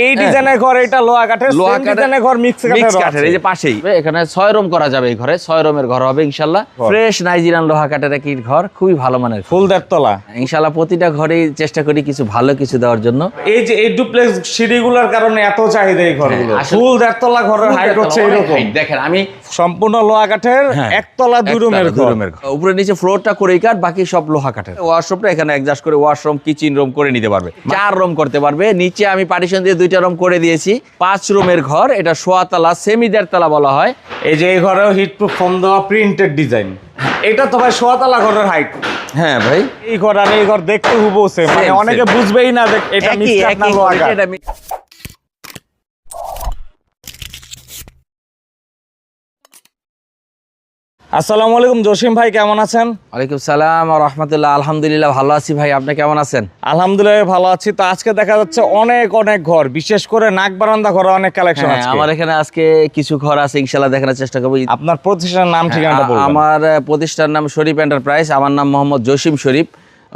এই ডিজাইনের ঘর, এটা লোহা কাঠের, সেম ডিজাইনের ঘর মিক্স কাঠের, এই যে পাশেই এখানে 6 রুম করা যাবে। এই ঘরে 6 রুমের ঘর হবে ইনশাআল্লাহ। ফ্রেশ নাইজেরিয়ান লোহা কাঠের একটি ঘর, খুবই ভালো মানের, ফুল দেড়তলা ইনশাআল্লাহ। প্রতিটা ঘরেই চেষ্টা করি কিছু ভালো কিছু দেওয়ার জন্য। এই যে এই ডুপ্লেক্স সিঁড়িগুলোর কারণে এত চাহিদা এই ঘরগুলো। ফুল দেড়তলা ঘরের হাইট হচ্ছে এরকম। দেখেন আমি সম্পূর্ণ লোহা কাঠের, একতলা দুই রুমের ঘর। উপরে নিচে ফ্লোরটা করে কাঠ, বাকি সব লোহা কাঠের। ওয়াশরুমটা এখানে অ্যাডজাস্ট করে ওয়াশরুম কিচেন রুম করে নিতে পারবে। 4 রুম করতে পারবে। নিচে আমি পার্টিশন দিয়ে 2টা রুম করে দিয়েছি। 5 রুমের ঘর, এটা সোয়াতলা সেমি দেড়তলা বলা হয়। এই যে এই ঘরেও হিট প্রুফ ফোম দেওয়া প্রিন্টেড ডিজাইন। এটা তো ভাই সোয়াতলা ঘরের হাইট। হ্যাঁ ভাই, এই ঘর আর এই ঘর দেখতে হুবহু সেম, মানে অনেকে বুঝবেই না যে এটা মিক্স কাঠ না লোহা কাঠ। আসসালামু আলাইকুম জসিম ভাই, কেমন আছেন? ওয়ালাইকুম সালাম ওয়া রাহমাতুল্লাহ। আলহামদুলিল্লাহ ভালো আছি ভাই, আপনি কেমন আছেন? আলহামদুলিল্লাহ ভালো আছি। তো আজকে দেখা যাচ্ছে অনেক অনেক ঘর, বিশেষ করে নাক বারান্দা ঘরে অনেক কালেকশন আছে। আমার এখানে আজকে কিছু ঘর আছে, ইনশাআল্লাহ দেখানোর চেষ্টা করব। আপনার প্রতিষ্ঠানের নাম ঠিকানাটা বলবেন? আমার প্রতিষ্ঠানের নাম শরীফ এন্টারপ্রাইজ। আমার নাম মোহাম্মদ জসিম শরীফ,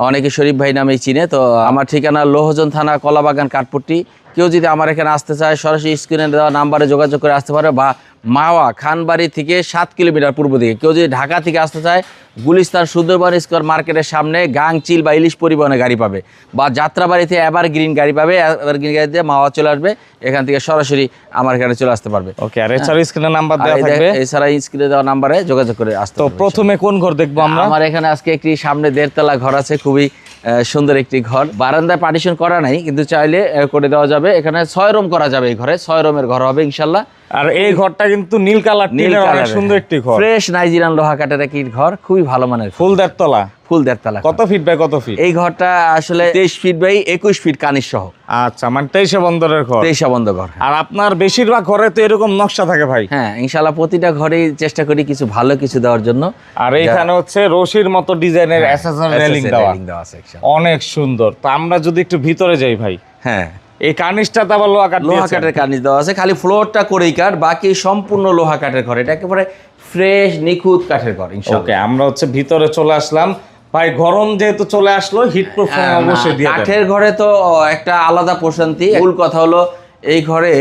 অনেকে শরীফ ভাই নামেই চিনে। তো আমার ঠিকানা লোহজন থানা, কলাবাগান, কাঠপট্টি। কেউ যদি আমার এখানে আসতে চায় সরাসরি স্ক্রিনে দেওয়া নাম্বারে যোগাযোগ করে আসতে পারে, বা মাওয়া খানবাড়ি থেকে 7 কিলোমিটার পূর্ব দিকে। কেউ যদি ঢাকা থেকে আসতে চায় গুলিস্তান সুন্দরবন স্কোয়ার মার্কেটের সামনে গাংচিল বা ইলিশ পরিবহনে গাড়ি পাবে, বা যাত্রাবাড়িতে এভারগ্রিন গাড়ি পাবে। এভারগ্রিন গাড়িতে মাওয়া চলে আসবে, এখান থেকে সরাসরি আমার এখানে চলে আসতে পারবে। ওকে, আর এছাড়া স্ক্রিনে নাম্বার দেওয়া থাকবে, এছাড়া স্ক্রিনে দেওয়া নাম্বারে যোগাযোগ করে আসতে। তো প্রথমে কোন ঘর দেখবো আমরা? আমার এখানে আজকে একটি সামনে 1.5 তলা ঘর আছে, খুবই সুন্দর একটি ঘর। বারান্দায় পার্টিশন করা নাই, কিন্তু চাইলে করে দেওয়া যাবে। এখানে 6 রুম করা যাবে। এই ঘরে 6 রুমের ঘর হবে ইনশাআল্লাহ। আর এই ঘরটা কিন্তু নীল কালার, অনেক সুন্দর একটি ঘর। ফ্রেশ নাইজেরিয়ান লোহা কাঠের একটি ঘর, খুবই ভালো মানের। ফুল দেড়তলা। ফুল দেড়তলা। কত ফিট বাই কত ফিট? এই ঘরটা আসলে 23 ফিট বাই 21 ফিট কানিশ সহ। আচ্ছা, মানে 23 বন্দরের ঘর। 23 বন্ধ ঘর। আর আপনার বেশিরভাগ ঘরে তো এরকম নকশা থাকে ভাই? হ্যাঁ ইনশাআল্লাহ, প্রতিটা ঘরেই চেষ্টা করি কিছু ভালো কিছু দেওয়ার জন্য। আর এখানে হচ্ছে রশির মতো ডিজাইনের অ্যাসেসরি রেলিং দেওয়া, অনেক সুন্দর। তো আমরা যদি একটু ভিতরে যাই ভাই। হ্যাঁ, এই কার্নিশটা তো আবার লোহা কাঠের কার্নিশ দেওয়া আছে, খালি ফ্লোরটা করেই কাঠ, বাকি সম্পূর্ণ লোহা কাঠের ঘর। এটা একেবারে ফ্রেশ নিখুঁত কাঠের ঘর ইনশাআল্লাহ। ওকে, আমরা হচ্ছে ভিতরে চলে আসলাম ভাই। গরম যেহেতু চলে আসলো, হিট প্রুফ অবশ্যই দিয়ে দেন। কাঠের ঘরে তো একটা আলাদা প্রশান্তি। মূল কথা হলো এই ঘরে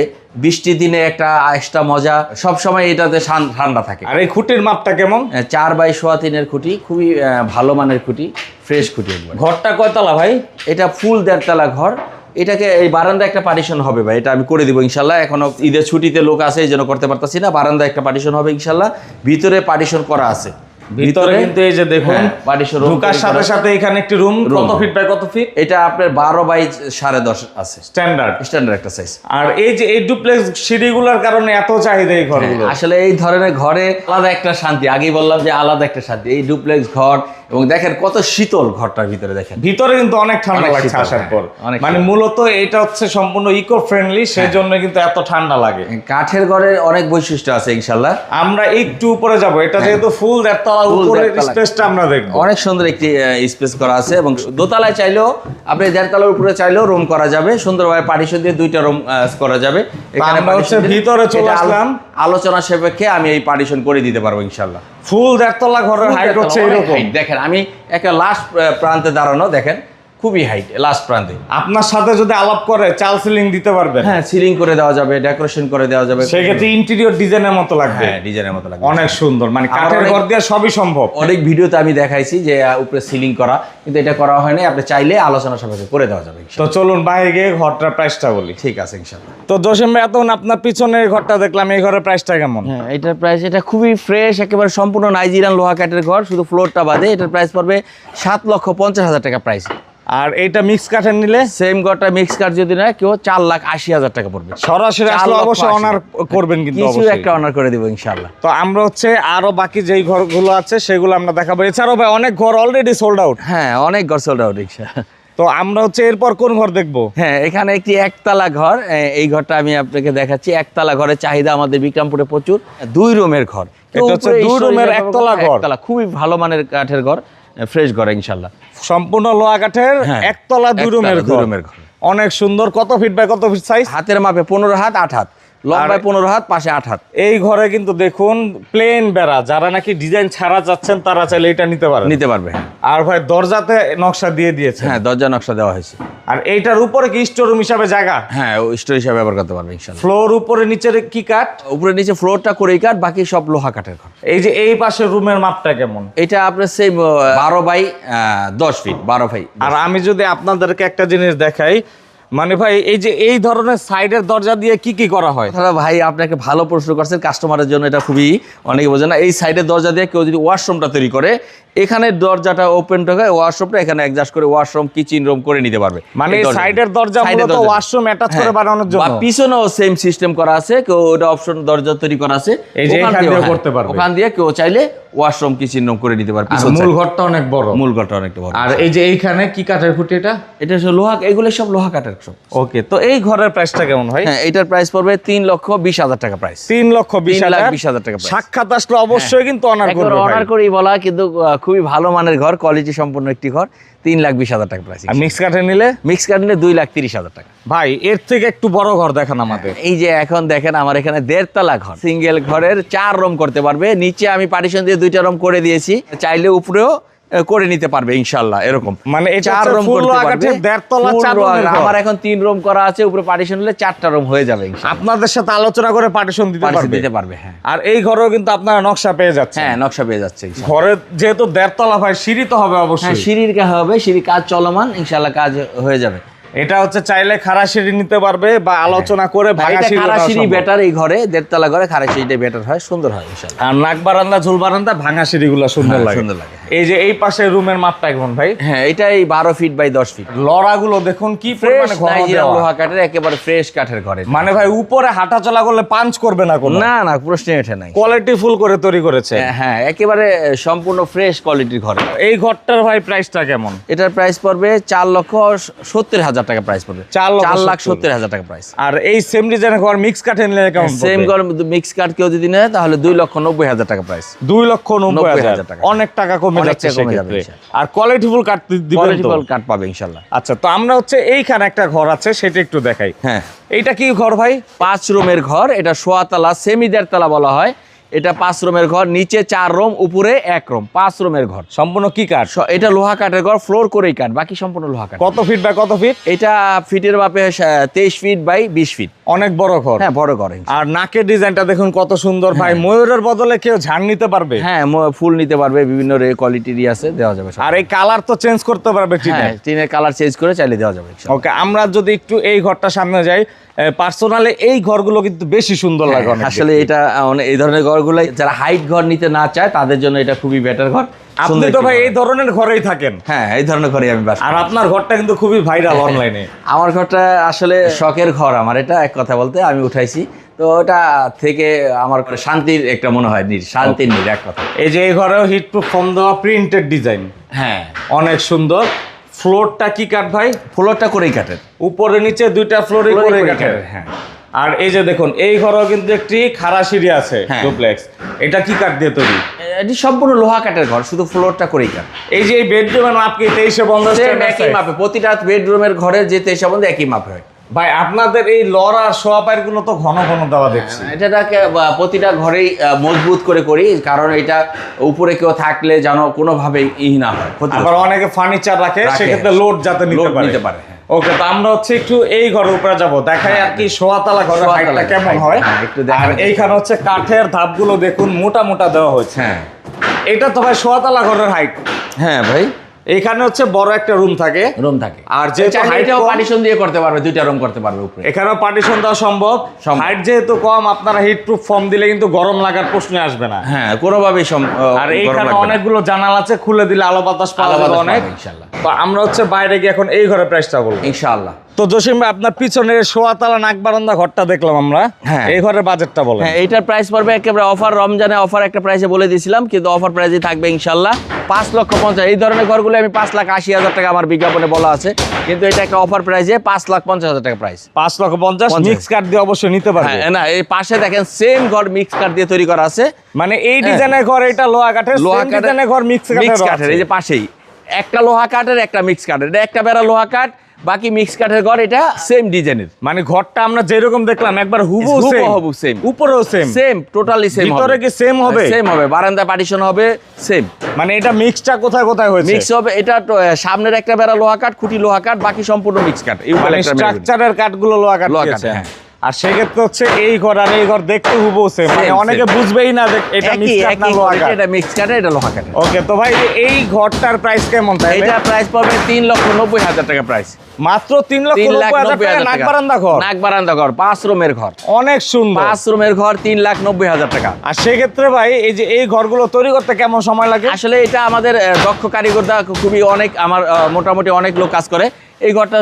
বৃষ্টির দিনে একটা এক্সট্রা মজা, সব সময় এটাতে ঠান্ডা থাকে। আর এই খুঁটির মাপটা কেমন? 4 বাই 3.25 খুঁটি, খুবই ভালো মানের খুঁটি, ফ্রেশ খুঁটি। ঘরটা কয়তলা ভাই? এটা ফুল 1.5 তলা ঘর। এটাকে এই বারান্দা একটা পার্টিশন হবে ভাই, এটা আমি করে দিব ইনশাআল্লাহ। এখনো ঈদের ছুটিতে লোক আছে, এই জন্য করতে পারতাছি না। বারান্দা একটা পার্টিশন হবে ইনশাআল্লাহ। ভিতরে পার্টিশন করা আছে। ভিতরে কিন্তু এই যে দেখুন পার্টিশন ঢোকার সাথে সাথে এখানে একটি রুম। কত ফিট বাই কত ফিট? এটা আপনার 12 বাই 10.5 আছে, স্ট্যান্ডার্ড একটা সাইজ। আর এই যে এই ডুপ্লেক্স সিঁড়িগুলোর কারণে এত চাহিদা এই ঘরগুলো। আসলে এই ধরনের ঘরে আলাদা একটা শান্তি, আগেই বললাম যে আলাদা একটা শান্তি। এই ডুপ্লেক্স ঘর, এবং দেখেন কত শীতল ঘরটার ভিতরে। দেখেন ভিতরে কিন্তু অনেক ঠান্ডা লাগছে আসার পর। মানে মূলত এটা হচ্ছে সম্পূর্ণ ইকো ফ্রেন্ডলি, সেই জন্য কিন্তু এত ঠান্ডা লাগে। কাঠের ঘরের অনেক বৈশিষ্ট্য আছে ইনশাআল্লাহ। আমরা একটু উপরে যাব। এটা যেহেতু ফুল দেড়তলা, উপরের স্পেসটা আমরা দেখব। অনেক সুন্দর একটি স্পেস করা আছে, এবং দোতলায় চাইলেও আপনি 1.5 তলার উপরে চাইলেও রুম করা যাবে। সুন্দরভাবে পার্টিশন দিয়ে 2টা রুম করা যাবে। এখানে আমরা হচ্ছে ভিতরে চলে আসলাম। আলোচনা সাপেক্ষে আমি এই পার্টিশন করে দিতে পারবো ইনশাআল্লাহ। ফুল দেড়তলা ঘরের হাইট হচ্ছে এরকম। দেখেন আমি একটা লাস্ট প্রান্তে দাঁড়ানো, দেখেন খুবই হাইট লাস্ট প্রান্তে। আপনার সাথে যদি আলাপ করে চাল সিলিং দিতে পারবেন। হ্যাঁ, সিলিং করে দেওয়া যাবে, ডেকোরেশন করে দেওয়া যাবে। সেক্ষেত্রে ইন্টেরিয়র ডিজাইনের মতো লাগবে। হ্যাঁ, ডিজাইনের মতো লাগবে, অনেক সুন্দর। মানে কাঠের ঘর দিয়ে সবই সম্ভব। অনেক ভিডিওতে আমি দেখাইছি যে উপরে সিলিং করা, কিন্তু এটা করা হয়নি। আপনি চাইলে আলোচনা সাপেক্ষে করে দেওয়া যাবে। তো চলুন বাইরে গিয়ে ঘরটার প্রাইসটা বলি। ঠিক আছে ইনশাআল্লাহ। তো জসিম ভাই, এতক্ষণ আপনার পিছনের ঘরটা দেখলাম, এই ঘরের প্রাইসটা কেমন? হ্যাঁ, এটার প্রাইস, এটা খুবই ফ্রেশ, একেবারে সম্পূর্ণ নাইজেরিয়ান লোহা কাঠের ঘর, শুধু ফ্লোরটা বাদে। এটার প্রাইস পড়বে 7,50,000 টাকা প্রাইস। আর এইটা মিক্স কাঠের নিলে, সেম ঘরটা মিক্স কাঠ যদি না কেউ, 4,80,000 টাকা পড়বে। সরাসরি আসলে অবশ্যই অনার করবেন, কিন্তু কিছু একটা অনার করে দিব ইনশাআল্লাহ। তো আমরা হচ্ছে আরো বাকি যেই ঘরগুলো আছে সেগুলো আমরা দেখাবো। এছাড়াও ভাই অনেক ঘর অলরেডি সোল্ড আউট। হ্যাঁ, অনেক ঘর সোল্ড আউট ইনশাআল্লাহ। তো আমরা হচ্ছে এরপর কোন ঘর দেখবো? হ্যাঁ, এখানে একটি 1 তলা ঘর। এই ঘরটা আমি আপনাকে দেখাচ্ছি। 1 তলা ঘরের চাহিদা আমাদের বিক্রমপুরে প্রচুর। 2 রুমের ঘর। এটা হচ্ছে 2 রুমের 1 তলা ঘর। খুবই ভালো মানের কাঠের ঘর, ফ্রেশ ঘর ইনশাআল্লাহ। সম্পূর্ণ লোহা কাঠের 1 তলা 2 রুমের ঘর। অনেক সুন্দর। কত ফিট বাই কত ফিট সাইজ? হাতের মাপে 15 হাত 8 হাত। লম্বায় 15 হাত, পাশে 8 হাত। এই ঘরে কিন্তু দেখুন প্লেন বেড়া, যারা নাকি ডিজাইন ছাড়া যাচ্ছেন তারা চাইলে এটা নিতে পারবে। আর ভাই দরজাতে নকশা দিয়ে দিয়েছে। হ্যাঁ, দরজা নকশা দেওয়া হয়েছে। আর এইটার উপরে কি স্টোর রুম হিসাবে জায়গা? হ্যাঁ, স্টোর হিসাবে ব্যবহার করতে পারবে ইনশাআল্লাহ। ফ্লোর উপরে নিচের কি কাঠ? উপরে নিচে ফ্লোরটা করেই কাঠ, বাকি সব লোহা কাঠের ঘর। এই যে এই পাশের রুমের মাপটা কেমন? এটা আপনার সেই 12 বাই 10 ফিট, 12 বাই। আর আমি যদি আপনাদেরকে একটা জিনিস দেখাই, মানে ভাই এই যে এই ধরনের সাইডের দরজা দিয়ে কি কি করা হয়? তাহলে ভাই আপনাকে ভালো প্রশ্ন করছেন, কাস্টমারের জন্য এটা খুবই, অনেকে বোঝে না। এই সাইডের দরজা দিয়ে কেউ যদি ওয়াশরুমটা তৈরি করে, এখানে দরজাটা ওপেন থাকে, ওয়াশরুমটা এখানে অ্যাডজাস্ট করে ওয়াশরুম কিচেন রুম করে নিতে পারবে। মানে এই সাইডের দরজা মূলত ওয়াশরুম অ্যাটাচ করে বানানোর জন্য। বা পিছনেও সেম সিস্টেম করা আছে, কেউ ওটা অপশন দরজা তৈরি করা আছে, এই যে এখান দিয়ে করতে পারবে। ওখান দিয়ে কেউ চাইলে ওয়াশরুম কিচেন রুম করে নিতে পারবে। মূল ঘরটা অনেক বড়। মূল ঘরটা অনেকটা বড়। আর এই যে এইখানে কি কাঠের খুঁটি এটা? এটা হচ্ছে লোহা, এগুলো সব লোহা কাঠের সব। ওকে, তো এই ঘরের প্রাইসটা কেমন ভাই? হ্যাঁ, এটার প্রাইস পড়বে 3,20,000 টাকা প্রাইস। 3,20,000 টাকা প্রাইস। সাক্ষাৎ আসলে অবশ্যই কিন্তু অনার করবে। অনার করেই বলা, কিন্তু খুবই ভালো মানের ঘর, কোয়ালিটি সম্পন্ন একটি ঘর। 3,20,000 টাকা প্রাইস। আর মিক্স কাঠে নিলে? মিক্স কাঠ নিলে 2,30,000 টাকা। ভাই এর থেকে একটু বড় ঘর দেখান আমাদের। এই যে এখন দেখেন আমার এখানে 1.5 তলা ঘর, সিঙ্গেল ঘরের 4 রুম করতে পারবে। নিচে আমি পার্টিশন দিয়ে 2টা রুম করে দিয়েছি, চাইলে উপরেও করে নিতে পারবে ইনশাআল্লাহ। এরকম মানে 4 রুম করতে পারবে। 1.5 তলা 4 রুম। আমার এখন 3 রুম করা আছে, উপরে পার্টিশন হলে 4টা রুম হয়ে যাবে ইনশাআল্লাহ। আপনাদের সাথে আলোচনা করে পার্টিশন দিতে পারবে। হ্যাঁ। আর এই ঘরেও কিন্তু আপনারা নকশা পেয়ে যাচ্ছেন। হ্যাঁ, নকশা পেয়ে যাচ্ছে। ঘরে যেহেতু 1.5 তলা ভাই, সিঁড়ি তো হবে হ্যাঁ, অবশ্যই। সিঁড়ির কাজ হবে, সিঁড়ির কাজ চলমান, ইনশাআল্লাহ কাজ হয়ে যাবে। এটা হচ্ছে চাইলে খাড়া সিঁড়ি নিতে পারবে বা আলোচনা করে ভাঙা সিঁড়ি। খাড়া সিঁড়ি বেটার, এই ঘরে 1.5 তলা ঘরে খাড়া সিঁড়িটা বেটার হয়, সুন্দর হয় ইনশাআল্লাহ। আর নাক বারান্দা, ঝুল বারান্দা, ভাঙা সিঁড়িগুলো সুন্দর লাগে। সুন্দর লাগে। এই যে এই পাশে রুমের মাপটা কেমন ভাই? হ্যাঁ, এটাই 12 ফিট বাই 10 ফিট। লড়াগুলো দেখুন কি ফ্রেশ পরিমাণে ঘন নাইজেরিয়ান দেওয়া। লোহা কাঠের, একেবারে ফ্রেশ কাঠের ঘরে। মানে ভাই উপরে হাঁটা চলা করলে পাঞ্চ করবে না কোনো? না না, প্রশ্ন ওঠে নাই। কোয়ালিটি ফুল করে তৈরি করেছে। হ্যাঁ, একেবারে সম্পূর্ণ ফ্রেশ কোয়ালিটির ঘর। এই ঘরটার ভাই প্রাইসটা কেমন? এটার প্রাইস পড়বে 4,70,000 টাকা প্রাইস পড়বে। 4,70,000 টাকা প্রাইস। আর এই সেম ডিজাইনের ঘর মিক্স কাঠে নিলে কেমন পড়বে? সেম ঘর মিক্স কাঠ কেউ যদি নেয় তাহলে 2,90,000 টাকা প্রাইস। 2,90,000 টাকা। অনেক টাকা কমে যাচ্ছে অনেকটা কমে যাবে সেক্ষেত্রে। ইনশাআল্লাহ। আর কোয়ালিটি ফুল কাঠ দিবেন তো? কোয়ালিটি ফুল কাঠ পাবে ইনশাআল্লাহ। আচ্ছা, তো আমরা হচ্ছে এইখানে একটা ঘর আছে, সেটা একটু দেখাই। হ্যাঁ, এইটা কি ঘর ভাই? 5 রুমের ঘর। এটা 1.5 তলা, সেমি 1.5 তলা বলা হয়। এটা 5 রুমের ঘর, নিচে 4 রুম, উপরে 1 রুম। 5 রুমের ঘর, সম্পূর্ণ কি কাঠ? এটা লোহা কাঠের ঘর, ফ্লোর করেই কাঠ, বাকি সম্পূর্ণ লোহা কাঠ। কত ফিট বাই কত ফিট? এটা ফিটের মাপে 23 ফিট বাই 20 ফিট। অনেক বড় ঘর। হ্যাঁ, বড় ঘর। আর নাকের ডিজাইনটা দেখুন কত সুন্দর ভাই। ময়ূরের বদলে কেউ ঝাড় নিতে পারবে। হ্যাঁ, ফুল নিতে পারবে, বিভিন্ন কোয়ালিটিরই আছে, দেওয়া যাবে সব। আর এই কালার তো চেঞ্জ করতে পারবে টিনে। হ্যাঁ, টিনের কালার চেঞ্জ করে চাইলে দেওয়া যাবে ইনশাআল্লাহ। ওকে, আমরা যদি একটু এই ঘরটা সামনে যাই, পার্সোনালি এই ঘরগুলো কিন্তু বেশি সুন্দর লাগে অনেক। আসলে এটা এই ধরনের ঘরগুলো যারা হাইট ঘর নিতে না চায় তাদের জন্য এটা খুবই বেটার ঘর। আপনি তো ভাই এই ধরনের ঘরেই থাকেন। হ্যাঁ, এই ধরনের ঘরে আমি বাস করি। আর আপনার ঘরটা কিন্তু খুবই ভাইরাল অনলাইনে। আমার ঘরটা আসলে শখের ঘর আমার, এটা এক কথা বলতে আমি উঠাইছি, তো ওটা থেকে আমার শান্তির একটা মনে হয়, শান্তির এক কথা। এই যে এই ঘরেও হিট প্রুফ ফোম দেওয়া প্রিন্টেড ডিজাইন। হ্যাঁ, অনেক সুন্দর। ফ্লোরটা কি কাঠ ভাই? ফ্লোরটা করেই কাঠের, উপরে নিচে 2টা ফ্লোরই করে কাঠের। হ্যাঁ। আর এই যে দেখুন এই ঘরেও কিন্তু একটি খাড়া সিঁড়ি আছে, হ্যাঁ। ডুপ্লেক্স। এটা কি কাঠ দিয়ে তৈরি? এটি সম্পূর্ণ লোহা কাঠের ঘর, শুধু ফ্লোরটা করেই কাঠ। এই যে এই বেডরুমের মাপ কি 2350 একই মাপে, প্রতিটা বেডরুমের ঘরের যে 23 একই মাপে হয়। ভাই আপনাদের এই লড় আর সোয়াপায়ের গুলো তো ঘন ঘন দেওয়া দেখছি। এটাকে প্রতিটা ঘরেই মজবুত করে করি, কারণ এটা উপরে কেউ থাকলে যেন কোনোভাবেই না হয়। আবার অনেকে ফার্নিচার রাখে, সেক্ষেত্রে লোড যাতে নিতে পারে। ওকে, তো আমরা হচ্ছে একটু এই ঘরের উপরে যাব, দেখাই আর কি সোয়াতলা ঘরের হাইটটা কেমন হয়। আর এইখানে হচ্ছে কাঠের ধাপগুলো দেখুন মোটা মোটা দেওয়া হয়েছে। হ্যাঁ, এটা তো ভাই সোয়াতলা ঘরের হাইট। হ্যাঁ ভাই, এখানে হচ্ছে বড় একটা রুম থাকে। আর যেহেতু হাইটটাও পার্টিশন দিয়ে করতে পারবে, 2টা রুম করতে পারবে উপরে। এখানেও পার্টিশন দেওয়া সম্ভব। হাইট যেহেতু কম, আপনারা হিট প্রুফ ফর্ম দিলে কিন্তু গরম লাগার প্রশ্নই আসবে না। হ্যাঁ, কোনোভাবেই আর এইখানে অনেকগুলো জানাল আছে, খুলে দিলে আলো বাতাস পাওয়া যাবে অনেক ইনশাআল্লাহ। তো আমরা হচ্ছে বাইরে গিয়ে এখন এই ঘরের প্রাইসটা বলবো ইনশাআল্লাহ। তো জসিম ভাই, আপনার পিছনের সোয়াতলা নাক বারান্দা ঘরটা দেখলাম আমরা। হ্যাঁ, এই ঘরের বাজেটটা বলেন। হ্যাঁ, এইটার প্রাইস পড়বে একেবারে অফার, রমজানে অফার একটা প্রাইসে বলে দিয়েছিলাম, কিন্তু অফার প্রাইসে থাকবে ইনশাআল্লাহ 5,50,000। এই ধরনের ঘরগুলো আমি 5,80,000 টাকা আমার বিজ্ঞাপনে বলা আছে, কিন্তু এটা একটা অফার প্রাইসে 5,50,000 টাকা প্রাইস। 5,50,000 মিক্স কাঠ দিয়ে অবশ্যই নিতে পারবে। হ্যাঁ, না, এই পাশে দেখেন সেম ঘর মিক্স কাঠ দিয়ে তৈরি করা আছে। মানে এই ডিজাইনের ঘর, এটা লোহা কাঠের, সেম ডিজাইনের ঘর মিক্স কাঠের। এই যে পাশেই একটা লোহা কাঠের, একটা মিক্স কাঠের, এটা একটা বেড়া লোহা কাঠ, বাকি মিক্স কাঠের ঘর, এটা সেম ডিজাইনের। মানে ঘরটা আমরা যেরকম দেখলাম একবার হুবহু সেম, উপরেও সেম, সেম টোটালি সেম। ভিতরে কি সেম হবে? সেম হবে, বারান্দা পার্টিশন হবে সেম। মানে এটা মিক্সটা কোথায় কোথায় হয়েছে? মিক্স হবে, এটা সামনের একটা বেড়া লোহা কাঠ, খুঁটি লোহা কাঠ, বাকি সম্পূর্ণ মিক্স কাঠ। মানে স্ট্রাকচারের কাঠগুলো লোহা কাঠ লোহা কাঠ, দিয়েছে। হ্যাঁ। আর সেক্ষেত্রে হচ্ছে এই ঘর আর এই ঘর দেখতে হুবহু সেম, মানে Same, অনেকে same। বুঝবেই না যে এটা মিক্স কাঠ না লোহা কাঠ। এটা মিক্স কাঠ, এটা লোহা কাঠ। ওকে, তো ভাই এই ঘরটার প্রাইস কেমন তাই? এটা প্রাইস পড়বে 3,90,000 টাকা প্রাইস। মাত্র 3,90,000 টাকা নাক বারান্দা ঘর? নাক বারান্দা ঘর, 5 রুমের ঘর, অনেক সুন্দর। 5 রুমের ঘর 3,90,000 টাকা। আর সেক্ষেত্রে ভাই এই যে এই ঘরগুলো তৈরি করতে কেমন সময় লাগে? আসলে এটা আমাদের দক্ষ কারিগররা খুবই অনেক, আমার মোটামুটি অনেক লোক কাজ করে। এই ঘরটা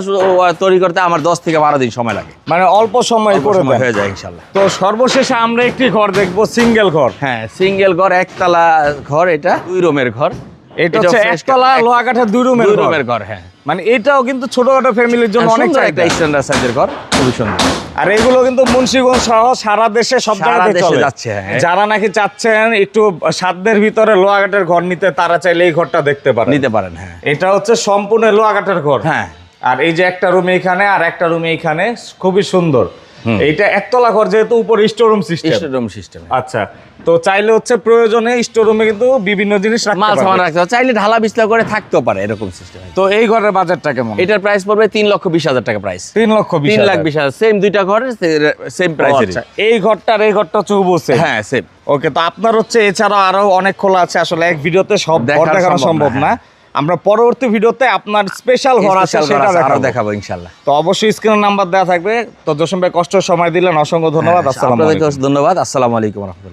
তৈরি করতে আমার 10 থেকে 12 দিন সময় লাগে। মানে অল্প সময় অল্প করে সময় দেয়। হয়ে যায় ইনশাল্লাহ। তো সর্বশেষে আমরা একটি ঘর দেখবো, সিঙ্গেল ঘর। হ্যাঁ, সিঙ্গেল ঘর, একতলা ঘর, এটা 2 রুমের ঘর। এটা হচ্ছে একতলা লোহা কাঠের 2 রুমের ঘর। রুমের ঘর, হ্যাঁ। মানে এটাও কিন্তু ছোটখাটো ফ্যামিলির জন্য অনেক সুন্দর চাহিদা। একটা স্ট্যান্ডার্ড সাইজের ঘর, খুবই সুন্দর। আর এগুলো কিন্তু মুন্সিগঞ্জ সহ সারা দেশে সব সারা জায়গায় দেশে চলে যাচ্ছে, হ্যাঁ। যারা নাকি চাচ্ছেন একটু সাধ্যের ভিতরে লোহা কাঠের ঘর নিতে, তারা চাইলে এই ঘরটা দেখতে পারেন। নিতে পারেন, হ্যাঁ। এটা হচ্ছে সম্পূর্ণ লোহা কাঠের ঘর। হ্যাঁ। আর এই যে একটা রুম এইখানে আর একটা রুম এইখানে, খুবই সুন্দর। এইটা একতলা ঘর, যেহেতু উপরে স্টোরুম সিস্টেম। Storeroom system. আচ্ছা, তো চাইলে হচ্ছে প্রয়োজনে স্টোরুমে কিন্তু বিভিন্ন জিনিস মাল রাখতে সামান পারবে। রাখতে হবে, চাইলে ঢালা বিছলা করে থাকতেও পারে, এরকম সিস্টেম। তো এই ঘরের বাজারটা কেমন? এটার প্রাইস পড়বে 3,20,000 টাকা প্রাইস। 3,20,000। 3,20,000, সেম দুইটা ঘর, সেম প্রাইসের। আচ্ছা, এই ঘরটা আর এই ঘরটা হচ্ছে হুবহু same? হ্যাঁ, সেম। ওকে, তো আপনার হচ্ছে এছাড়াও আরো অনেক খোলা আছে, আসলে এক ভিডিওতে সব ঘর দেখানো সম্ভব না। আমরা পরবর্তী ভিডিওতে আপনার স্পেশাল ঘর আছে সেটা দেখাবো ইনশাআল্লাহ। তো অবশ্যই স্ক্রিনের নাম্বার দেওয়া থাকবে। তো জসিম ভাই, কষ্ট সময় দিলেন, অসংখ্য ধন্যবাদ। আসসালামু আলাইকুম। আপনাদেরকে ধন্যবাদ। আসসালামু আলাইকুম ওয়া রাহমাতুল্লাহ।